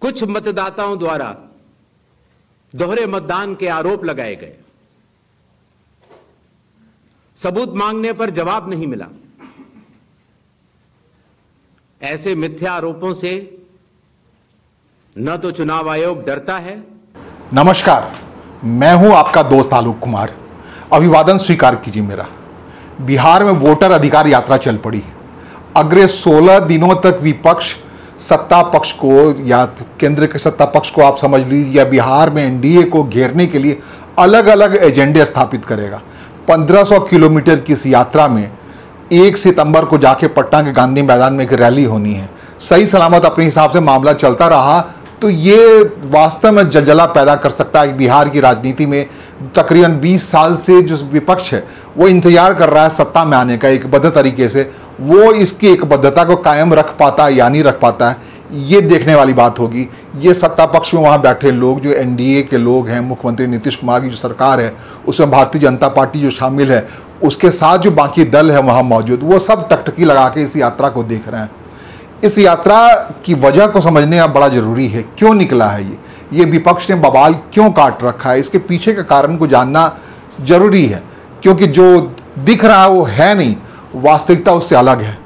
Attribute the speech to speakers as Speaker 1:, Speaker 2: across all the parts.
Speaker 1: कुछ मतदाताओं द्वारा दोहरे मतदान के आरोप लगाए गए। सबूत मांगने पर जवाब नहीं मिला। ऐसे मिथ्या आरोपों से न तो चुनाव आयोग डरता है।
Speaker 2: नमस्कार, मैं हूं आपका दोस्त आलोक कुमार। अभिवादन स्वीकार कीजिए मेरा। बिहार में वोटर अधिकार यात्रा चल पड़ी। अगले 16 दिनों तक विपक्ष सत्ता पक्ष को या केंद्र के सत्ता पक्ष को आप समझ लीजिए या बिहार में एनडीए को घेरने के लिए अलग अलग एजेंडे स्थापित करेगा। 1500 किलोमीटर की इस यात्रा में 1 सितंबर को जाके पटना के गांधी मैदान में एक रैली होनी है। सही सलामत अपने हिसाब से मामला चलता रहा तो ये वास्तव में जलजला पैदा कर सकता है। बिहार की राजनीति में तकरीबन 20 साल से जो विपक्ष है वो इंतजार कर रहा है सत्ता में आने का एक बद्ध तरीके से। वो इसकी एक बद्धता को कायम रख पाता है या नहीं रख पाता है, ये देखने वाली बात होगी। ये सत्ता पक्ष में वहाँ बैठे लोग जो एनडीए के लोग हैं, मुख्यमंत्री नीतीश कुमार की जो सरकार है उसमें भारतीय जनता पार्टी जो शामिल है, उसके साथ जो बाकी दल है वहाँ मौजूद, वो सब टकटकी लगा के इस यात्रा को देख रहे हैं। इस यात्रा की वजह को समझने बड़ा ज़रूरी है। क्यों निकला है ये विपक्ष ने बवाल क्यों काट रखा है, इसके पीछे के कारण को जानना जरूरी है। क्योंकि जो दिख रहा है वो है नहीं, वास्तविकता उससे अलग है।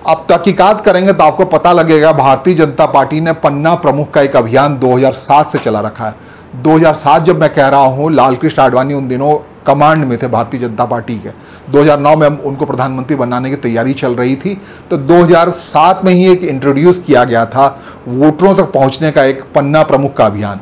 Speaker 2: अब तहकीकात करेंगे तो आपको पता लगेगा भारतीय जनता पार्टी ने पन्ना प्रमुख का एक अभियान 2007 से चला रखा है। 2007 जब मैं कह रहा हूँ, लालकृष्ण आडवाणी उन दिनों कमांड में थे भारतीय जनता पार्टी के। 2009 में उनको प्रधानमंत्री बनाने की तैयारी चल रही थी, तो 2007 में ही एक इंट्रोड्यूस किया गया था वोटरों तक पहुंचने का एक पन्ना प्रमुख का अभियान।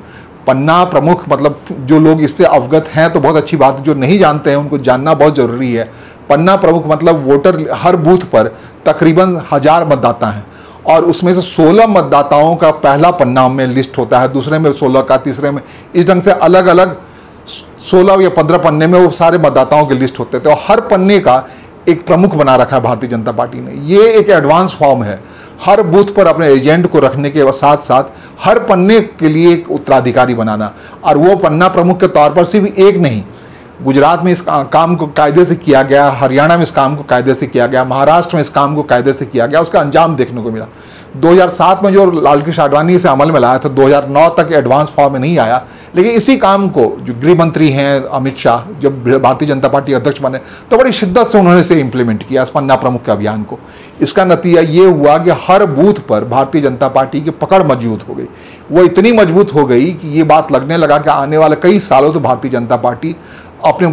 Speaker 2: पन्ना प्रमुख मतलब जो लोग इससे अवगत हैं तो बहुत अच्छी बात है, जो नहीं जानते हैं उनको जानना बहुत ज़रूरी है। पन्ना प्रमुख मतलब वोटर हर बूथ पर तकरीबन 1000 मतदाता हैं और उसमें से 16 मतदाताओं का पहला पन्ना में लिस्ट होता है, दूसरे में 16 का, तीसरे में इस ढंग से अलग अलग 16 या 15 पन्ने में वो सारे मतदाताओं के लिस्ट होते थे। और हर पन्ने का एक प्रमुख बना रखा है भारतीय जनता पार्टी ने। ये एक एडवांस फॉर्म है। हर बूथ पर अपने एजेंट को रखने के साथ साथ हर पन्ने के लिए एक उत्तराधिकारी बनाना। और वो पन्ना प्रमुख के तौर पर सिर्फ एक नहीं, गुजरात में इस काम को कायदे से किया गया, हरियाणा में इस काम को कायदे से किया गया, महाराष्ट्र में इस काम को कायदे से किया गया, उसका अंजाम देखने को मिला। 2007 में जो लालकृष्ण आडवाणी से अमल में लाया था, 2009 तक एडवांस फॉर्म में नहीं आया। लेकिन इसी काम को जो गृह मंत्री हैं अमित शाह, जब भारतीय जनता पार्टी अध्यक्ष बने तो बड़ी शिद्दत से उन्होंने इसे इम्प्लीमेंट किया, इस पन्ना प्रमुख के अभियान को। इसका नतीजा ये हुआ कि हर बूथ पर भारतीय जनता पार्टी की पकड़ मजबूत हो गई। वो इतनी मजबूत हो गई कि ये बात लगने लगा कि आने वाले कई सालों तो भारतीय जनता पार्टी अपने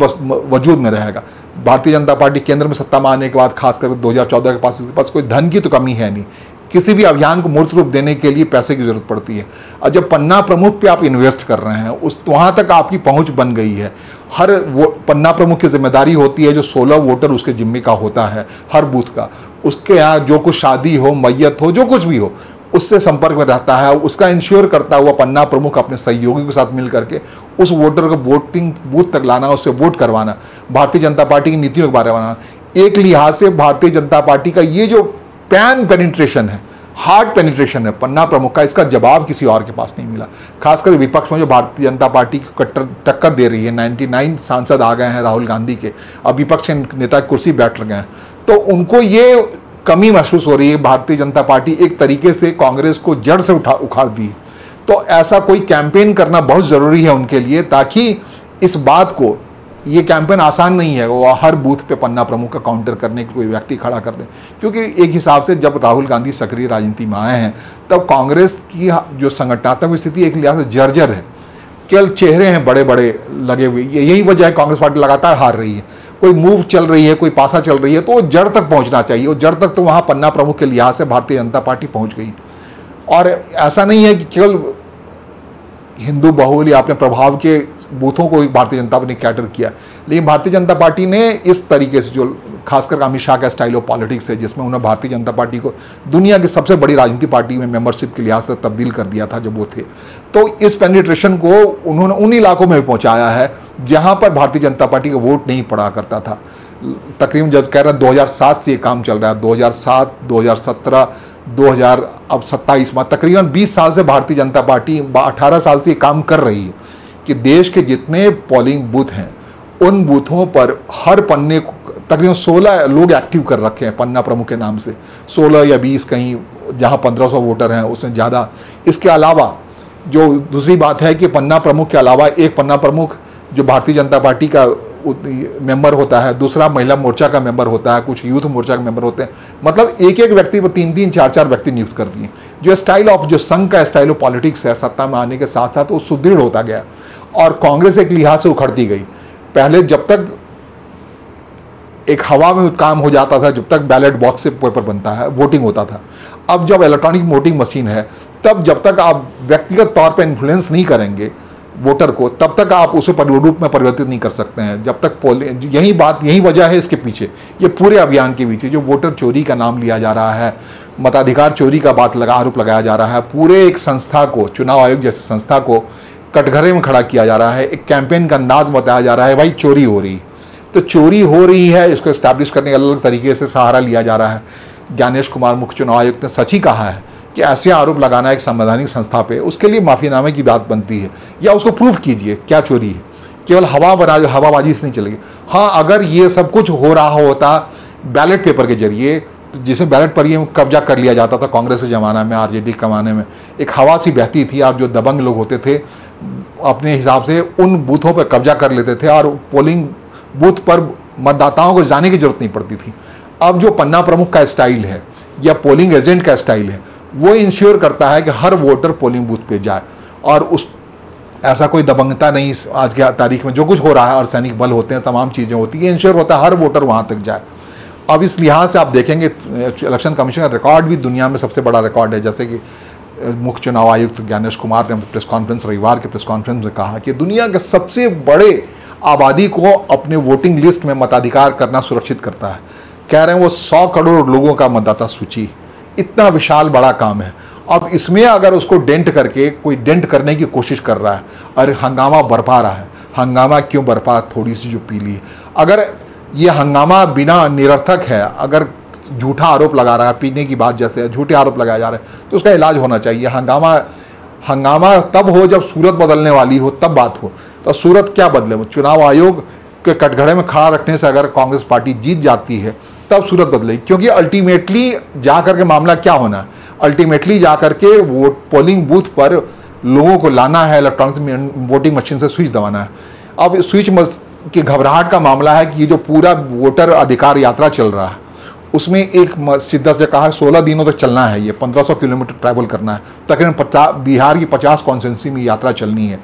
Speaker 2: वजूद में रहेगा। भारतीय जनता पार्टी केंद्र में सत्ता में आने के बाद खासकर 2014 के पास इसके पास कोई धन की तो कमी है नहीं। किसी भी अभियान को मूर्त रूप देने के लिए पैसे की जरूरत पड़ती है, और जब पन्ना प्रमुख पे आप इन्वेस्ट कर रहे हैं उस वहाँ तक आपकी पहुँच बन गई है। हर वो पन्ना प्रमुख की जिम्मेदारी होती है, जो 16 वोटर उसके जिम्मे का होता है हर बूथ का, उसके यहाँ जो कुछ शादी हो, मैयत हो, जो कुछ भी हो, उससे संपर्क में रहता है। उसका इंश्योर करता हुआ पन्ना प्रमुख अपने सहयोगी के साथ मिल करके उस वोटर को वोटिंग बूथ तक लाना, उससे वोट करवाना, भारतीय जनता पार्टी की नीतियों के बारे में बनाना। एक लिहाज से भारतीय जनता पार्टी का ये जो पैन पेनिट्रेशन है, हार्ड पेनिट्रेशन है पन्ना प्रमुख का, इसका जवाब किसी और के पास नहीं मिला। खासकर विपक्ष में जो भारतीय जनता पार्टी को टक्कर दे रही है, 99 सांसद आ गए हैं राहुल गांधी के, अब विपक्ष के नेता कुर्सी बैठ गए हैं, तो उनको ये कमी महसूस हो रही है। भारतीय जनता पार्टी एक तरीके से कांग्रेस को जड़ से उखाड़ दी। तो ऐसा कोई कैंपेन करना बहुत ज़रूरी है उनके लिए, ताकि इस बात को, ये कैंपेन आसान नहीं है वो हर बूथ पे पन्ना प्रमुख का काउंटर करने के कोई व्यक्ति खड़ा कर दे। क्योंकि एक हिसाब से जब राहुल गांधी सक्रिय राजनीति में आए हैं तब कांग्रेस की जो संगठनात्मक स्थिति एक लिहाज से जर्जर है। केवल चेहरे हैं बड़े बड़े लगे हुए, यही वजह है कांग्रेस पार्टी लगातार हार रही है। कोई मूव चल रही है, कोई पासा चल रही है, तो वो जड़ तक पहुंचना चाहिए। और जड़ तक तो वहाँ पन्ना प्रमुख के लिहाज से भारतीय जनता पार्टी पहुंच गई। और ऐसा नहीं है कि केवल हिंदू बहुल या अपने प्रभाव के बूथों को भारतीय जनता पार्टी ने कैटर किया, लेकिन भारतीय जनता पार्टी ने इस तरीके से, जो खासकर अमित शाह का स्टाइल ऑफ पॉलिटिक्स है, जिसमें उन्होंने भारतीय जनता पार्टी को दुनिया की सबसे बड़ी राजनीतिक पार्टी में मेंबरशिप के लिहाज से तब्दील कर दिया था जब वो थे, तो इस पेनिट्रेशन को उन्होंने उन इलाकों में भी पहुँचाया है जहाँ पर भारतीय जनता पार्टी का वोट नहीं पड़ा करता था। तकरीबन जब कह रहे हैं 2007 से ये काम चल रहा है, 2007, 2017, 2027 में तकरीबन 20 साल से भारतीय जनता पार्टी 18 साल से ये काम कर रही है कि देश के जितने पोलिंग बूथ हैं उन बूथों पर हर पन्ने को तकरीबन 16 लोग एक्टिव कर रखे हैं पन्ना प्रमुख के नाम से। 16 या 20 कहीं जहां 1500 वोटर हैं उसमें ज़्यादा। इसके अलावा जो दूसरी बात है कि पन्ना प्रमुख के अलावा एक पन्ना प्रमुख जो भारतीय जनता पार्टी का मेंबर होता है, दूसरा महिला मोर्चा का मेंबर होता है, कुछ यूथ मोर्चा के मेंबर होते हैं। मतलब एक एक व्यक्ति पर 3-3, 4-4 व्यक्ति नियुक्त कर दिए। जो स्टाइल ऑफ, जो संघ का स्टाइल ऑफ पॉलिटिक्स है सत्ता में आने के साथ साथ वो सुदृढ़ होता गया और कांग्रेस एक लिहाज से उखड़ती गई। पहले जब तक एक हवा में काम हो जाता था, जब तक बैलेट बॉक्स से पेपर बनता है, वोटिंग होता था। अब जब इलेक्ट्रॉनिक वोटिंग मशीन है, तब जब तक आप व्यक्तिगत तौर पर इन्फ्लुएंस नहीं करेंगे वोटर को, तब तक आप उसे रूप में परिवर्तित नहीं कर सकते हैं। जब तक यही वजह है इसके पीछे, ये पूरे अभियान के पीछे जो वोटर चोरी का नाम लिया जा रहा है, मताधिकार चोरी का आरोप लगाया जा रहा है, पूरे एक संस्था को, चुनाव आयोग जैसी संस्था को कटघरे में खड़ा किया जा रहा है। एक कैंपेन का अंदाज बताया जा रहा है, भाई चोरी हो रही, तो चोरी हो रही है, इसको एस्टैब्लिश करने का अलग तरीके से सहारा लिया जा रहा है। ज्ञानेश कुमार मुख्य चुनाव आयुक्त ने सच ही कहा है कि ऐसे आरोप लगाना एक संवैधानिक संस्था पे, उसके लिए माफीनामे की बात बनती है, या उसको प्रूव कीजिए क्या चोरी है। केवल हवाबाजी से नहीं चलेगी। हाँ, अगर ये सब कुछ हो रहा होता बैलेट पेपर के जरिए, तो जिसे बैलेट पर ये कब्जा कर लिया जाता था कांग्रेस के ज़माना में, आरजेडी के ज़माने में, एक हवा सी बहती थी और जो दबंग लोग होते थे अपने हिसाब से उन बूथों पर कब्जा कर लेते थे और पोलिंग बूथ पर मतदाताओं को जाने की जरूरत नहीं पड़ती थी। अब जो पन्ना प्रमुख का स्टाइल है या पोलिंग एजेंट का स्टाइल है, वो इंश्योर करता है कि हर वोटर पोलिंग बूथ पे जाए और उस ऐसा कोई दबंगता नहीं। आज की तारीख में जो कुछ हो रहा है, अर्धसैनिक बल होते हैं, तमाम चीज़ें होती हैं, इंश्योर होता है हर वोटर वहाँ तक जाए। अब इस लिहाज से आप देखेंगे इलेक्शन कमीशन का रिकॉर्ड भी दुनिया में सबसे बड़ा रिकॉर्ड है। जैसे कि मुख्य चुनाव आयुक्त ज्ञानेश कुमार ने प्रेस कॉन्फ्रेंस, रविवार के प्रेस कॉन्फ्रेंस में कहा कि दुनिया के सबसे बड़े आबादी को अपने वोटिंग लिस्ट में मताधिकार करना सुरक्षित करता है। कह रहे हैं वो 100 करोड़ लोगों का मतदाता सूची, इतना विशाल बड़ा काम है। अब इसमें अगर उसको डेंट करके कोई डेंट करने की कोशिश कर रहा है, अरे हंगामा बरपा रहा है, हंगामा क्यों बरपा, थोड़ी सी जो पीली है, अगर ये हंगामा बिना निरर्थक है, अगर झूठा आरोप लगा रहा है, पीने की बात जैसे झूठे आरोप लगाए जा रहे हैं, तो उसका इलाज होना चाहिए। हंगामा तब हो जब सूरत बदलने वाली हो, तब बात हो। तो सूरत क्या बदले, चुनाव आयोग के कटघरे में खड़ा रखने से अगर कांग्रेस पार्टी जीत जाती है तब सूरत बदलेगी, क्योंकि अल्टीमेटली जाकर के मामला क्या होना है, अल्टीमेटली जाकर के वोट पोलिंग बूथ पर लोगों को लाना है, इलेक्ट्रॉनिक वोटिंग मशीन से स्विच दबाना है। अब स्विच की घबराहट का मामला है कि ये जो पूरा वोटर अधिकार यात्रा चल रहा है, उसमें एक शिद्दत से कहा 16 दिनों तक चलना है, ये 1500 किलोमीटर ट्रैवल करना है, तकरीबन बिहार की 50 कॉन्स्टिट्यूंसी में यात्रा चलनी है।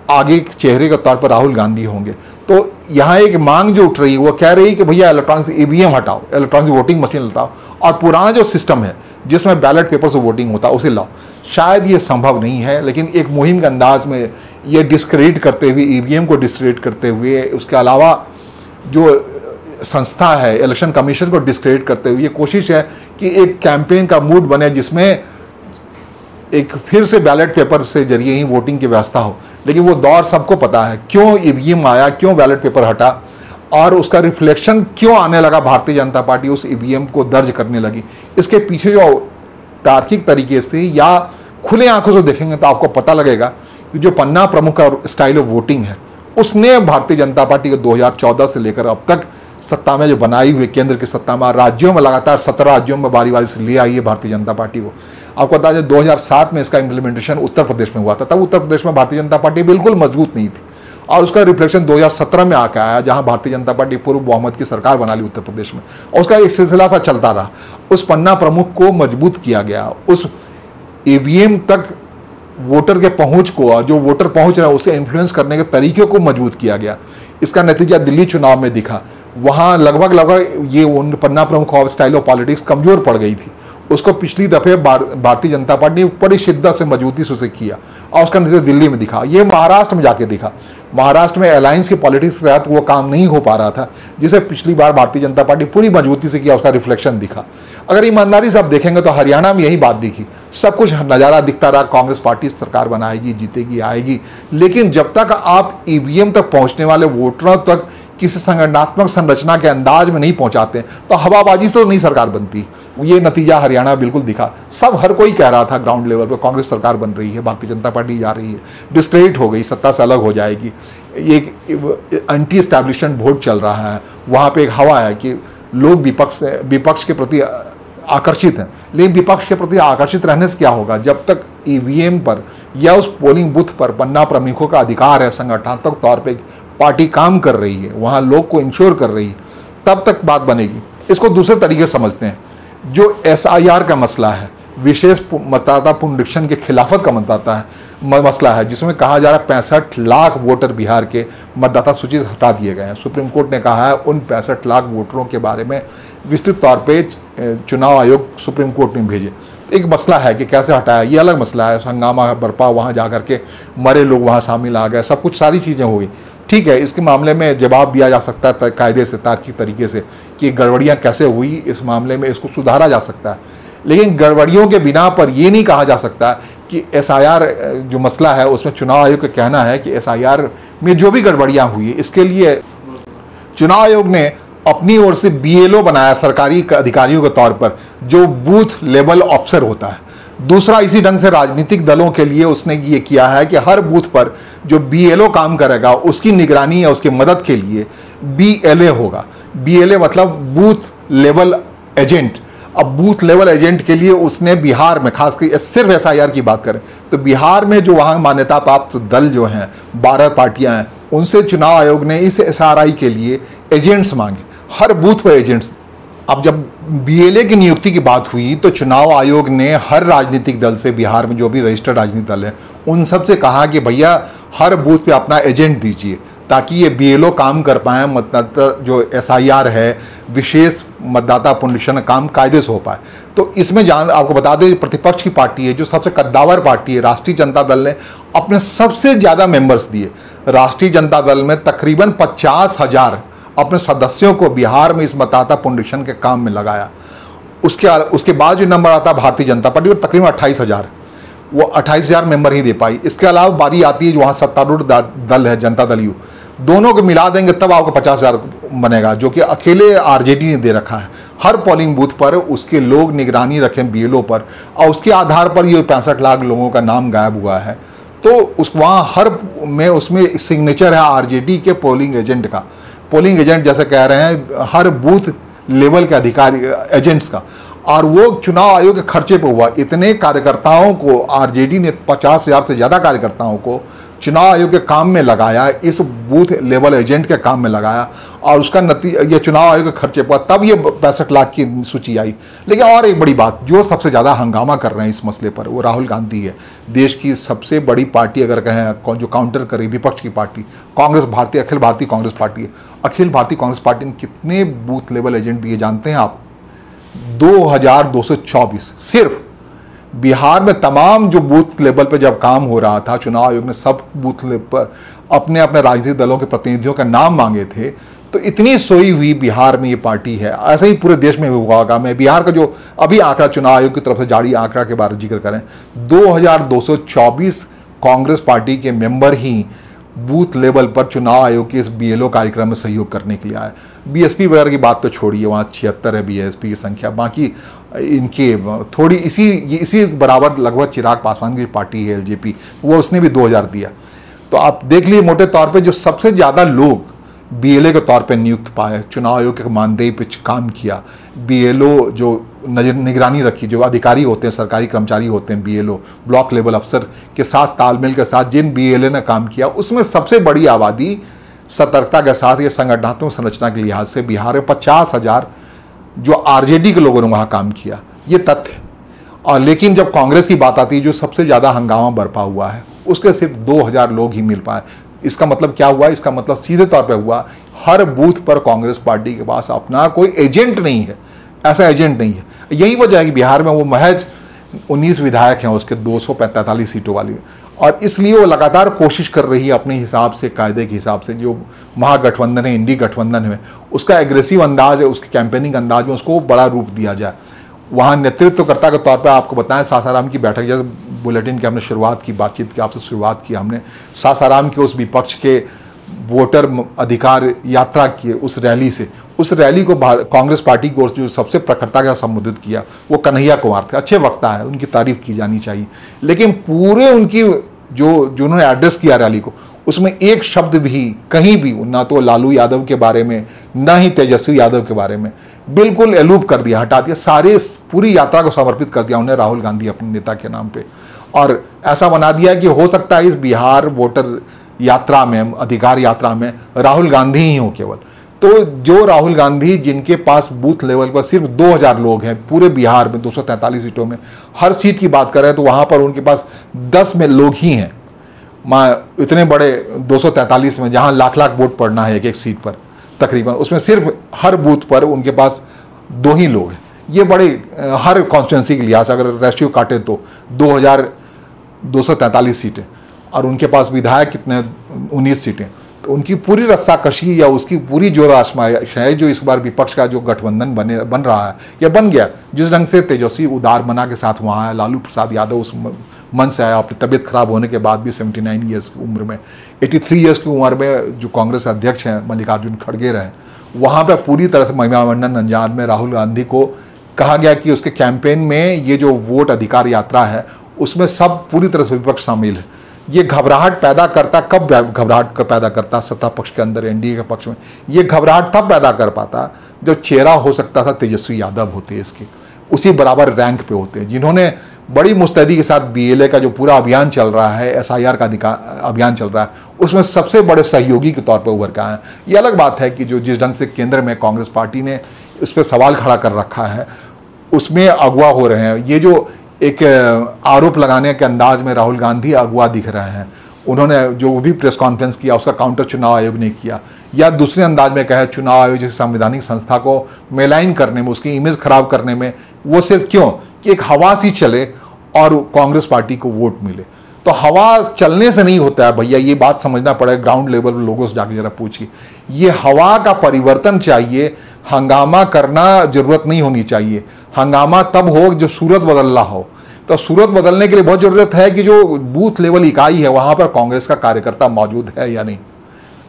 Speaker 2: आगे चेहरे के तौर पर राहुल गांधी होंगे। तो यहाँ एक मांग जो उठ रही है वो कह रही है कि भैया इलेक्ट्रॉनिक ईवीएम हटाओ, इलेक्ट्रॉनिक वोटिंग मशीन हटाओ और पुराना जो सिस्टम है जिसमें बैलेट पेपर से वोटिंग होता है उसे लाओ। शायद ये संभव नहीं है, लेकिन एक मुहिम के अंदाज में ये डिस्क्रेडिट करते हुए, ईवीएम को डिस्क्रेडिट करते हुए, उसके अलावा जो संस्था है इलेक्शन कमीशन को डिस्क्रेडिट करते हुए ये कोशिश है कि एक कैंपेन का मूड बने जिसमें एक फिर से बैलेट पेपर से जरिए ही वोटिंग की व्यवस्था हो। लेकिन वो दौर सबको पता है, क्यों ईवीएम आया, क्यों बैलेट पेपर हटा और उसका रिफ्लेक्शन क्यों आने लगा, भारतीय जनता पार्टी उस ईवीएम को दर्ज करने लगी। इसके पीछे जो तार्किक तरीके से या खुले आंखों से देखेंगे तो आपको पता लगेगा कि जो पन्ना प्रमुख का स्टाइल ऑफ वोटिंग है उसने भारतीय जनता पार्टी को 2014 से लेकर अब तक सत्ता में जो बनाई हुई केंद्र की सत्ता में, राज्यों में लगातार 17 राज्यों में बारी बारी से ले आई है भारतीय जनता पार्टी को। आपको बता दें 2007 में इसका इम्प्लीमेंटेशन उत्तर प्रदेश में हुआ था, तब उत्तर प्रदेश में भारतीय जनता पार्टी बिल्कुल मजबूत नहीं थी और उसका रिफ्लेक्शन 2017 में आकर आया, जहां भारतीय जनता पार्टी पूर्व बहुमत की सरकार बना ली उत्तर प्रदेश में और उसका एक सिलसिला सा चलता रहा। उस पन्ना प्रमुख को मजबूत किया गया, उस ईवीएम तक वोटर के पहुंच को और जो वोटर पहुंच रहा है उसे इन्फ्लुएंस करने के तरीके को मजबूत किया गया। इसका नतीजा दिल्ली चुनाव में दिखा, वहाँ लगभग ये पन्ना प्रमुख ऑफ स्टाइल ऑफ पॉलिटिक्स कमजोर पड़ गई थी। उसको पिछली दफे भारतीय जनता पार्टी ने बड़ी शिद्दत से मजबूती से उसे किया और उसका नतीजा दिल्ली में दिखा। ये महाराष्ट्र में जाके दिखा, महाराष्ट्र में अलायंस की पॉलिटिक्स के तहत वो काम नहीं हो पा रहा था जिसे पिछली बार भारतीय जनता पार्टी पूरी मजबूती से किया, उसका रिफ्लेक्शन दिखा। अगर ईमानदारी से आप देखेंगे तो हरियाणा में यही बात दिखी, सब कुछ नज़ारा दिखता रहा, कांग्रेस पार्टी सरकार बनाएगी, जीतेगी, आएगी। लेकिन जब तक आप ईवीएम तक पहुंचने वाले वोटरों तक किसी संगठनात्मक संरचना के अंदाज में नहीं पहुंचाते तो हवाबाजी से तो नहीं सरकार बनती। ये नतीजा हरियाणा बिल्कुल दिखा। सब हर कोई कह रहा था ग्राउंड लेवल पर कांग्रेस सरकार बन रही है, भारतीय जनता पार्टी जा रही है, डिस्क्रेडिट हो गई, सत्ता से अलग हो जाएगी। एक एंटी एस्टैब्लिशमेंट वोट चल रहा है, वहाँ पे एक हवा है कि लोग विपक्ष के प्रति आकर्षित हैं। लेकिन विपक्ष के प्रति आकर्षित रहने से क्या होगा? जब तक ईवीएम पर या उस पोलिंग बूथ पर पन्ना प्रमुखों का अधिकार है, संगठनात्मक तौर पे पार्टी काम कर रही है, वहाँ लोग को इंश्योर कर रही है, तब तक बात बनेगी। इसको दूसरे तरीके से समझते हैं। जो SIR का मसला है, विशेष मतदाता पुनरीक्षण के खिलाफत का मसला है, जिसमें कहा जा रहा है 65 लाख वोटर बिहार के मतदाता सूची से हटा दिए गए हैं। सुप्रीम कोर्ट ने कहा है उन 65 लाख वोटरों के बारे में विस्तृत तौर पे चुनाव आयोग सुप्रीम कोर्ट में भेजे। एक मसला है कि कैसे हटाया, ये अलग मसला है। हंगामा बरपा, वहाँ जा कर के मरे लोग वहाँ शामिल आ गए, सब कुछ सारी चीज़ें हो गई, ठीक है। इसके मामले में जवाब दिया जा सकता है कायदे से, तार्किक तरीके से, कि गड़बड़ियाँ कैसे हुई, इस मामले में इसको सुधारा जा सकता है। लेकिन गड़बड़ियों के बिना पर ये नहीं कहा जा सकता कि SIR जो मसला है उसमें चुनाव आयोग का कहना है कि SIR में जो भी गड़बड़ियाँ हुई, इसके लिए चुनाव आयोग ने अपनी ओर से BLO बनाया, सरकारी अधिकारियों के तौर पर, जो बूथ लेवल ऑफिसर होता है। दूसरा, इसी ढंग से राजनीतिक दलों के लिए उसने ये किया है कि हर बूथ पर जो BLO काम करेगा उसकी निगरानी या उसकी मदद के लिए BLA होगा। BLA मतलब बूथ लेवल एजेंट। अब बूथ लेवल एजेंट के लिए उसने बिहार में, खासकर सिर्फ SIR की बात करें तो बिहार में जो वहाँ मान्यता प्राप्त दल जो हैं, 12 पार्टियां हैं, उनसे चुनाव आयोग ने इस SRI के लिए एजेंट्स मांगे, हर बूथ पर एजेंट्स। अब जब BLA की नियुक्ति की बात हुई तो चुनाव आयोग ने हर राजनीतिक दल से, बिहार में जो भी रजिस्टर्ड राजनीतिक दल है, उन सब से कहा कि भैया हर बूथ पे अपना एजेंट दीजिए, ताकि ये BLO काम कर पाए, मतदाता जो SIR है, विशेष मतदाता पुनरीक्षण काम कायदे से हो पाए। तो इसमें आपको बता दें, प्रतिपक्ष की पार्टी है, जो सबसे कद्दावर पार्टी है, राष्ट्रीय जनता दल ने अपने सबसे ज़्यादा मेंबर्स दिए। राष्ट्रीय जनता दल में तकरीबन 50,000 अपने सदस्यों को बिहार में इस मतदाता पुनरीक्षण के काम में लगाया। उसके बाद जो नंबर आता है भारतीय जनता पार्टी, वो तकरीबन 28,000, वो 28,000 मेंबर ही दे पाई। इसके अलावा बारी आती है जो वहाँ सत्तारूढ़ दल है, जनता दल यू, दोनों को मिला देंगे तब आपको 50,000 बनेगा, जो कि अकेले RJD ने दे रखा है। हर पोलिंग बूथ पर उसके लोग निगरानी रखें BLO पर, और उसके आधार पर ये 65 लाख लोगों का नाम गायब हुआ है। तो उस वहाँ हर में उसमें सिग्नेचर है RJD के पोलिंग एजेंट का। पोलिंग एजेंट जैसे कह रहे हैं, हर बूथ लेवल के अधिकारी एजेंट्स का, और वो चुनाव आयोग के खर्चे पर हुआ। इतने कार्यकर्ताओं को RJD ने 50,000 से ज़्यादा कार्यकर्ताओं को चुनाव आयोग के काम में लगाया, इस बूथ लेवल एजेंट के काम में लगाया, और उसका नतीजा ये चुनाव आयोग के खर्चे पर, तब ये 65 लाख की सूची आई। लेकिन और एक बड़ी बात, जो सबसे ज़्यादा हंगामा कर रहे हैं इस मसले पर, वो राहुल गांधी है। देश की सबसे बड़ी पार्टी अगर कहें जो काउंटर करे, विपक्ष की पार्टी कांग्रेस, अखिल भारतीय कांग्रेस पार्टी है। अखिल भारतीय कांग्रेस पार्टी ने कितने बूथ लेवल एजेंट दिए जानते हैं आप? 2224। सिर्फ बिहार में तमाम जो बूथ लेवल पर जब काम हो रहा था, चुनाव आयोग ने सब बूथ लेवल पर अपने अपने राजनीतिक दलों के प्रतिनिधियों का नाम मांगे थे। तो इतनी सोई हुई बिहार में ये पार्टी है। ऐसे ही पूरे देश में भी हुआ होगा। मैं बिहार का जो अभी आंकड़ा चुनाव आयोग की तरफ से जारी आंकड़ा के बारे में जिक्र करें, 2224 कांग्रेस पार्टी के मेंबर ही बूथ लेवल पर चुनाव आयोग के इस BLO कार्यक्रम में सहयोग करने के लिए आए। BSP वगैरह की बात तो छोड़िए, वहाँ 76 है BSP की संख्या। बाकी इनके थोड़ी इसी बराबर लगभग चिराग पासवान की पार्टी है LJP, वो उसने भी 2000 दिया। तो आप देख लीजिए मोटे तौर पे जो सबसे ज़्यादा लोग BLA के तौर पे नियुक्त पाए, चुनाव आयोग के मानदेय पे काम किया, BLO जो निगरानी रखी, जो अधिकारी होते हैं, सरकारी कर्मचारी होते हैं, BLO ब्लॉक लेवल अफसर के साथ तालमेल के साथ जिन BLA ने काम किया, उसमें सबसे बड़ी आबादी सतर्कता के साथ ये संगठनात्मक संरचना के लिहाज से बिहार में 50,000 जो RJD के लोगों ने वहाँ काम किया, ये तथ्य है। और लेकिन जब कांग्रेस की बात आती है, जो सबसे ज़्यादा हंगामा बरपा हुआ है, उसके सिर्फ 2000 लोग ही मिल पाए। इसका मतलब क्या हुआ? इसका मतलब सीधे तौर पे हुआ, हर बूथ पर कांग्रेस पार्टी के पास अपना कोई एजेंट नहीं है, ऐसा एजेंट नहीं है। यही वजह है कि बिहार में वो महज 19 विधायक हैं उसके 245 सीटों वाली, और इसलिए वो लगातार कोशिश कर रही है अपने हिसाब से, कायदे के हिसाब से। जो महागठबंधन है, इंडी गठबंधन है, उसका एग्रेसिव अंदाज है, उसके कैंपेनिंग अंदाज में उसको बड़ा रूप दिया जाए। वहाँ नेतृत्वकर्ता के तौर पर आपको बताएं, सासाराम की बैठक, जैसे बुलेटिन की हमने शुरुआत की, बातचीत की, आपसे शुरुआत की हमने, सासाराम के उस विपक्ष के वोटर अधिकार यात्रा की उस रैली से, उस रैली को कांग्रेस पार्टी की ओर से जो सबसे प्रखरता के संबोधित किया वो कन्हैया कुमार थे। अच्छे वक्ता है, उनकी तारीफ की जानी चाहिए। लेकिन पूरे उनकी जो उन्होंने एड्रेस किया रैली को, उसमें एक शब्द भी कहीं भी ना तो लालू यादव के बारे में, ना ही तेजस्वी यादव के बारे में, बिल्कुल एलूप कर दिया, हटा दिया, सारे पूरी यात्रा को समर्पित कर दिया उन्हें राहुल गांधी अपने नेता के नाम पे, और ऐसा बना दिया कि हो सकता है इस बिहार वोटर यात्रा में, अधिकार यात्रा में राहुल गांधी ही हो केवल। तो जो राहुल गांधी जिनके पास बूथ लेवल पर सिर्फ 2000 लोग हैं पूरे बिहार में 243 सीटों में, हर सीट की बात करें तो वहाँ पर उनके पास 10 में लोग ही हैं, इतने बड़े 243 में जहाँ लाख लाख वोट पड़ना है एक एक सीट पर तकरीबन, उसमें सिर्फ हर बूथ पर उनके पास 2 ही लोग हैं। ये बड़े हर कॉन्स्टिट्यूंसी के लिहाज से अगर रेशियो काटे तो 2243 सीटें, और उनके पास विधायक कितने 19 सीटें। तो उनकी पूरी रस्साकशी या उसकी पूरी जोर आजमाइश है जो इस बार विपक्ष का जो गठबंधन बन रहा है या बन गया, जिस ढंग से तेजस्वी उदारमना के साथ वहाँ आया, लालू प्रसाद यादव उस मन से आया अपनी तबीयत खराब होने के बाद भी 79 ईयर्स की उम्र में, 83 ईयर्स की उम्र में जो कांग्रेस अध्यक्ष हैं मल्लिकार्जुन खड़गे रहे, वहाँ पर पूरी तरह से महिमा मंडन अंजाम में राहुल गांधी को कहा गया कि उसके कैंपेन में ये जो वोट अधिकार यात्रा है उसमें सब पूरी तरह से विपक्ष शामिल है। ये घबराहट पैदा करता, कब घबराहट पैदा करता सत्ता पक्ष के अंदर, एनडीए के पक्ष में, ये घबराहट तब पैदा कर पाता जब चेहरा हो सकता था तेजस्वी यादव होते इसके उसी बराबर रैंक पे होते हैं, जिन्होंने बड़ी मुस्तैदी के साथ बीएलए का जो पूरा अभियान चल रहा है, एसआईआर का अभियान चल रहा है, उसमें सबसे बड़े सहयोगी के तौर पर उभर के आए हैं। ये अलग बात है कि जो जिस ढंग से केंद्र में कांग्रेस पार्टी ने इस पर सवाल खड़ा कर रखा है उसमें अगवा हो रहे हैं। ये जो एक आरोप लगाने के अंदाज में राहुल गांधी अगवा दिख रहे हैं, उन्होंने जो भी प्रेस कॉन्फ्रेंस किया उसका काउंटर चुनाव आयोग ने किया, या दूसरे अंदाज में कहे चुनाव आयोग जैसी संवैधानिक संस्था को मेलाइन करने में, उसकी इमेज खराब करने में, वो सिर्फ क्यों कि एक हवा सी चले और कांग्रेस पार्टी को वोट मिले। तो हवा चलने से नहीं होता है भैया, ये बात समझना पड़ेगा। ग्राउंड लेवल पर लोगों से जाके जरा पूछिए, ये हवा का परिवर्तन चाहिए, हंगामा करना जरूरत नहीं होनी चाहिए। हंगामा तब हो जो सूरत बदलना हो। तो सूरत बदलने के लिए बहुत जरूरत है कि जो बूथ लेवल इकाई है वहां पर कांग्रेस का कार्यकर्ता मौजूद है या नहीं।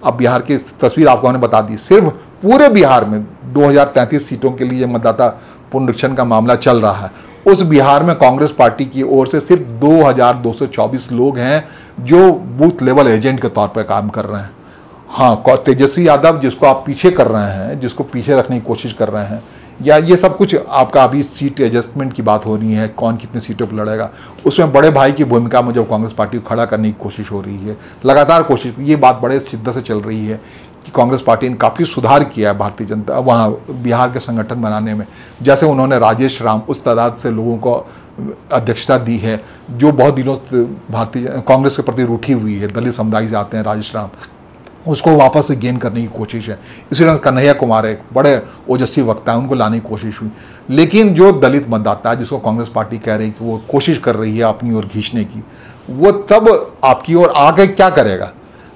Speaker 2: अब बिहार की तस्वीर आपको हमने बता दी, सिर्फ पूरे बिहार में 2033 सीटों के लिए मतदाता पुनरीक्षण का मामला चल रहा है। उस बिहार में कांग्रेस पार्टी की ओर से सिर्फ 2224 लोग हैं जो बूथ लेवल एजेंट के तौर पर काम कर रहे हैं। हाँ, तेजस्वी यादव जिसको आप पीछे कर रहे हैं, जिसको पीछे रखने की कोशिश कर रहे हैं, या ये सब कुछ आपका अभी सीट एडजस्टमेंट की बात हो रही है, कौन कितनी सीटों पर लड़ेगा, उसमें बड़े भाई की भूमिका में जब कांग्रेस पार्टी को खड़ा करने की कोशिश हो रही है, लगातार कोशिश, ये बात बड़े शिद्दत से चल रही है कि कांग्रेस पार्टी ने काफ़ी सुधार किया है भारतीय जनता वहाँ बिहार के संगठन बनाने में। जैसे उन्होंने राजेश राम उस तादाद से लोगों को अध्यक्षता दी है जो बहुत दिनों से भारतीय कांग्रेस के प्रति रूठी हुई है, दलित समुदाय से आते हैं राजेश राम, उसको वापस से गेन करने की कोशिश है। इसी तरह कन्हैया कुमार एक बड़े ओजस्वी वक्ता है, उनको लाने की कोशिश हुई। लेकिन जो दलित मतदाता है जिसको कांग्रेस पार्टी कह रही है कि वो कोशिश कर रही है अपनी ओर खींचने की, वो तब आपकी ओर आके क्या करेगा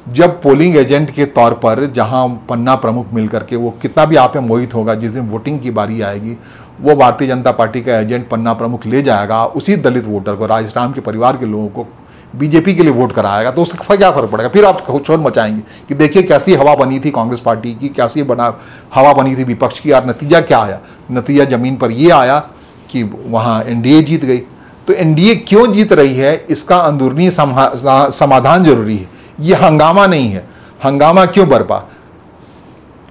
Speaker 2: जब पोलिंग एजेंट के तौर पर जहां पन्ना प्रमुख मिल करके वो कितना भी आप में मोहित होगा, जिस दिन वोटिंग की बारी आएगी वो भारतीय जनता पार्टी का एजेंट पन्ना प्रमुख ले जाएगा उसी दलित वोटर को, राजेश राम के परिवार के लोगों को बीजेपी के लिए वोट कराएगा, तो उसका क्या फर्क पड़ेगा। फिर आप शोर मचाएंगे कि देखिए कैसी हवा बनी थी कांग्रेस पार्टी की, कैसी हवा बनी थी विपक्ष की, और नतीजा क्या आया। नतीजा जमीन पर ये आया कि वहाँ एनडीए जीत गई। तो एनडीए क्यों जीत रही है इसका अंदरूनी समाधान जरूरी है, ये हंगामा नहीं है। हंगामा क्यों बरपा,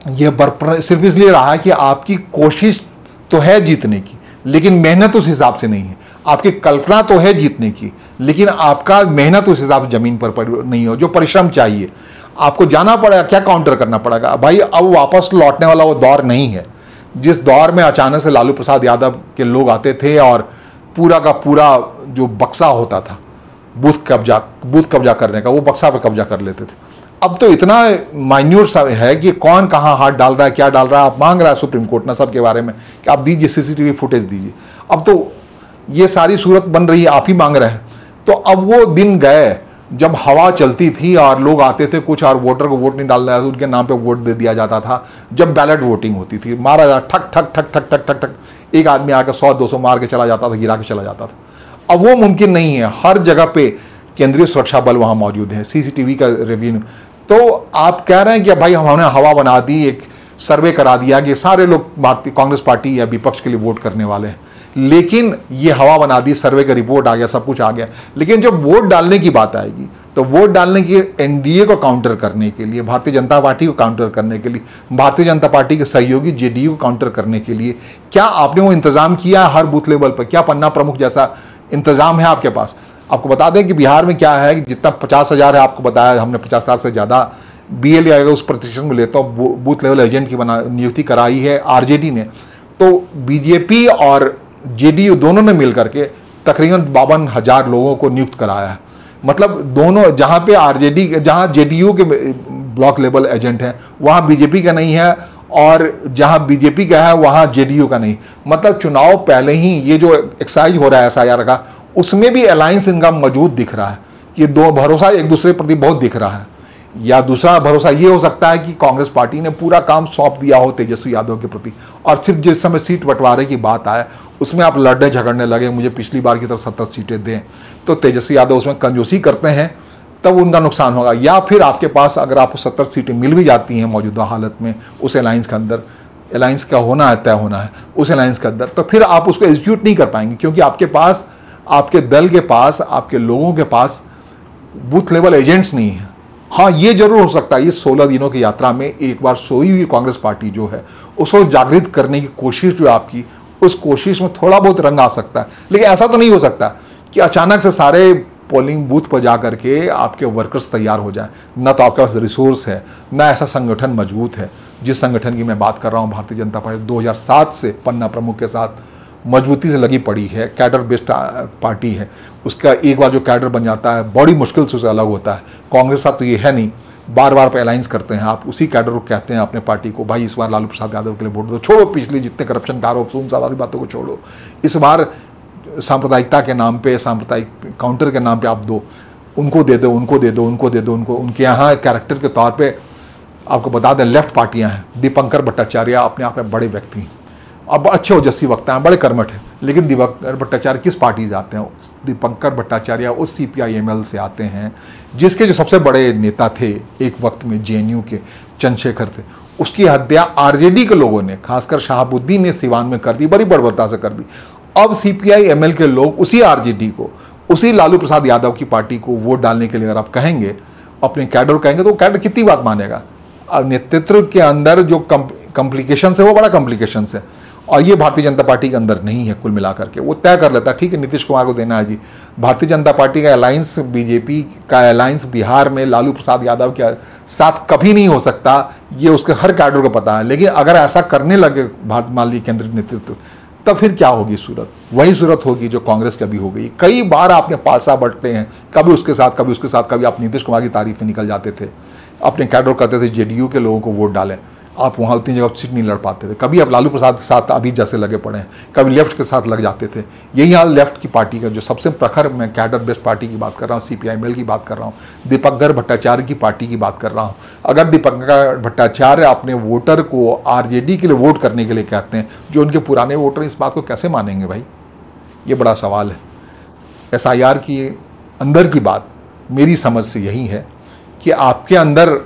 Speaker 2: ये बरपा सिर्फ इसलिए रहा है कि आपकी कोशिश तो है जीतने की लेकिन मेहनत उस हिसाब से नहीं है। आपकी कल्पना तो है जीतने की लेकिन आपका मेहनत उस हिसाब से जमीन पर नहीं हो, जो परिश्रम चाहिए आपको जाना पड़ेगा, क्या काउंटर करना पड़ेगा भाई। अब वापस लौटने वाला वो दौर नहीं है जिस दौर में अचानक से लालू प्रसाद यादव के लोग आते थे और पूरा का पूरा जो बक्सा होता था बूथ कब्जा करने का, वो बक्सा पे कब्जा कर लेते थे। अब तो इतना माइन्यूट सा है कि कौन कहाँ हाथ डाल रहा है, क्या डाल रहा है, आप मांग रहा है सुप्रीम कोर्ट ने सबके बारे में कि आप दीजिए सीसीटीवी फुटेज दीजिए। अब तो ये सारी सूरत बन रही है, आप ही मांग रहे हैं। तो अब वो दिन गए जब हवा चलती थी और लोग आते थे कुछ और वोटर को वोट नहीं डाल रहा था, उनके नाम पे वोट दे दिया जाता था। जब बैलेट वोटिंग होती थी मारा जाता ठक ठक ठक ठक ठक ठक ठक, एक आदमी आकर 100-200 मार के चला जाता था, गिरा के चला जाता था। अब वो मुमकिन नहीं है। हर जगह पे केंद्रीय सुरक्षा बल वहाँ मौजूद है, सीसीटीवी का रेवेन्यू। तो आप कह रहे हैं कि भाई हमने हवा बना दी, एक सर्वे करा दिया कि सारे लोग भारतीय कांग्रेस पार्टी या विपक्ष के लिए वोट करने वाले हैं, लेकिन ये हवा बना दी, सर्वे का रिपोर्ट आ गया, सब कुछ आ गया, लेकिन जब वोट डालने की बात आएगी तो वोट डालने की एनडीए को काउंटर करने के लिए, भारतीय जनता पार्टी को काउंटर करने के लिए, भारतीय जनता पार्टी के सहयोगी जेडीयू को काउंटर करने के लिए क्या आपने वो इंतजाम किया हर बूथ लेवल पर? क्या पन्ना प्रमुख जैसा इंतजाम है आपके पास? आपको बता दें कि बिहार में क्या है कि जितना 50,000 है, आपको बताया हमने 50,000 से ज़्यादा BLA आएगा उस प्रतिशत में लेता हूँ बूथ लेवल एजेंट की नियुक्ति कराई है आरजेडी ने। तो बीजेपी और जेडीयू दोनों ने मिलकर के तकरीबन 52,000 लोगों को नियुक्त कराया है। मतलब दोनों, जहाँ पे आरजेडी, जहाँ जेडीयू के ब्लॉक लेवल एजेंट हैं वहाँ बीजेपी का नहीं है, और जहाँ बीजेपी का है वहाँ जेडीयू का नहीं। मतलब चुनाव पहले ही ये जो एक्सरसाइज हो रहा है SIR का, उसमें भी अलायंस इनका मौजूद दिख रहा है कि दो भरोसा एक दूसरे के प्रति बहुत दिख रहा है। या दूसरा भरोसा ये हो सकता है कि कांग्रेस पार्टी ने पूरा काम सौंप दिया हो तेजस्वी यादव के प्रति, और सिर्फ जिस समय सीट बंटवारे की बात आए उसमें आप लड़ने झगड़ने लगे, मुझे पिछली बार की तरह 70 सीटें दें, तो तेजस्वी यादव उसमें कंजूसी करते हैं, तब उनका नुकसान होगा। या फिर आपके पास अगर आपको 70 सीटें मिल भी जाती हैं मौजूदा हालत में उस अलायंस के अंदर, अलायंस का होना है, तय होना है उस अलायंस के अंदर, तो फिर आप उसको एग्जीक्यूट नहीं कर पाएंगे, क्योंकि आपके पास, आपके दल के पास, आपके लोगों के पास बूथ लेवल एजेंट्स नहीं है। हाँ, ये जरूर हो सकता है इस 16 दिनों की यात्रा में एक बार सोई हुई कांग्रेस पार्टी जो है उसको जागृत करने की कोशिश जो आपकी, उस कोशिश में थोड़ा बहुत रंग आ सकता है। लेकिन ऐसा तो नहीं हो सकता कि अचानक से सारे पोलिंग बूथ पर जा करके आपके वर्कर्स तैयार हो जाएं। ना तो आपके पास रिसोर्स है, ना ऐसा संगठन मजबूत है। जिस संगठन की मैं बात कर रहा हूँ, भारतीय जनता पार्टी 2007 से पन्ना प्रमुख के साथ मजबूती से लगी पड़ी है, कैडर बेस्ड पार्टी है। उसका एक बार जो कैडर बन जाता है बड़ी मुश्किल से उसे अलग होता है। कांग्रेस साथ तो ये है नहीं, बार बार पे अलायंस करते हैं। आप उसी कैडर को कहते हैं अपने पार्टी को, भाई इस बार लालू प्रसाद यादव के लिए वोट दो, छोड़ो पिछले जितने करप्शन का आरोप, उन सारी बातों को छोड़ो, इस बार सांप्रदायिकता के नाम पे, सांप्रदायिक काउंटर के नाम पे आप दो, उनको दे दो, उनको दे दो, उनको दे दो, उनको। उनके यहाँ कैरेक्टर के तौर पे आपको बता दें लेफ्ट पार्टियां हैं। दीपंकर भट्टाचार्य अपने आप में बड़े व्यक्ति हैं, अब अच्छे ओजस्वी वक्ता हैं, बड़े कर्मठ हैं, लेकिन दीपंकर भट्टाचार्य किस पार्टी से आते हैं? दीपंकर भट्टाचार्य उस CPI-ML से आते हैं जिसके जो सबसे बड़े नेता थे एक वक्त में JNU के चंद्रशेखर थे। उसकी हत्या आरजेडी के लोगों ने, खासकर शहाबुद्दीन ने सिवान में कर दी, बड़ी बर्बरता से कर दी। अब CPI-ML के लोग उसी आरजेडी को, उसी लालू प्रसाद यादव की पार्टी को वोट डालने के लिए अगर आप कहेंगे, अपने कैडर को कहेंगे, तो कैडर कितनी बात मानेगा? नेतृत्व के अंदर जो कॉम्प्लिकेशंस है वो बड़ा कॉम्प्लिकेशंस है, और ये भारतीय जनता पार्टी के अंदर नहीं है। कुल मिलाकर के वो तय कर लेता है, ठीक है नीतीश कुमार को देना है जी। भारतीय जनता पार्टी का अलायंस, बीजेपी का अलायंस बिहार में लालू प्रसाद यादव के साथ कभी नहीं हो सकता, ये उसके हर कैडर को पता है। लेकिन अगर ऐसा करने लगे मान लीजिए केंद्रीय नेतृत्व, तब फिर क्या होगी सूरत? वही सूरत होगी जो कांग्रेस कभी हो गई। कई बार आपने पासा बटते हैं, कभी उसके साथ, कभी उसके साथ, कभी आप नीतीश कुमार की तारीफ में निकल जाते थे, अपने कैडर कहते थे जेडीयू के लोगों को वोट डालें, आप वहाँ उतनी जगह सीट नहीं लड़ पाते थे। कभी आप लालू प्रसाद के साथ अभी जैसे लगे पड़े हैं, कभी लेफ्ट के साथ लग जाते थे। यही हाल लेफ्ट की पार्टी का, जो सबसे प्रखर, मैं कैडर बेस्ड पार्टी की बात कर रहा हूँ, CPI-ML की बात कर रहा हूँ, दीपंकर भट्टाचार्य की पार्टी की बात कर रहा हूँ। अगर दीपंकर भट्टाचार्य अपने वोटर को आरजेडी के लिए वोट करने के लिए कहते हैं, जो उनके पुराने वोटर इस बात को कैसे मानेंगे भाई? ये बड़ा सवाल है। SIR की अंदर की बात मेरी समझ से यही है कि आपके अंदर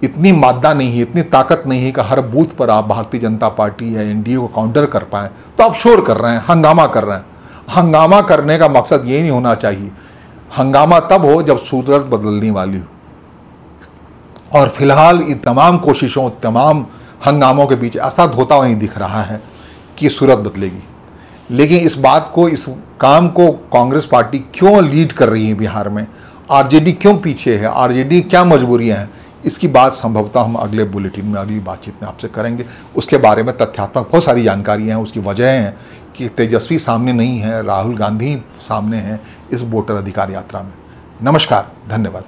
Speaker 2: इतनी मादा नहीं है, इतनी ताकत नहीं है कि हर बूथ पर आप भारतीय जनता पार्टी या एनडीए को काउंटर कर पाएं। तो आप शोर कर रहे हैं, हंगामा कर रहे हैं। हंगामा करने का मकसद ये नहीं होना चाहिए। हंगामा तब हो जब सूरत बदलने वाली हो, और फिलहाल इन तमाम कोशिशों, तमाम हंगामों के बीच ऐसा होता हुआ नहीं दिख रहा है कि सूरत बदलेगी। लेकिन इस बात को, इस काम को कांग्रेस पार्टी क्यों लीड कर रही है बिहार में, आरजेडी क्यों पीछे है, आरजेडी क्या मजबूरियां हैं, इसकी बात संभवतः हम अगले बुलेटिन में, अगली बातचीत में आपसे करेंगे। उसके बारे में तथ्यात्मक बहुत सारी जानकारियाँ हैं। उसकी वजह हैं कि तेजस्वी सामने नहीं है, राहुल गांधी सामने हैं इस वोटर अधिकार यात्रा में। नमस्कार, धन्यवाद।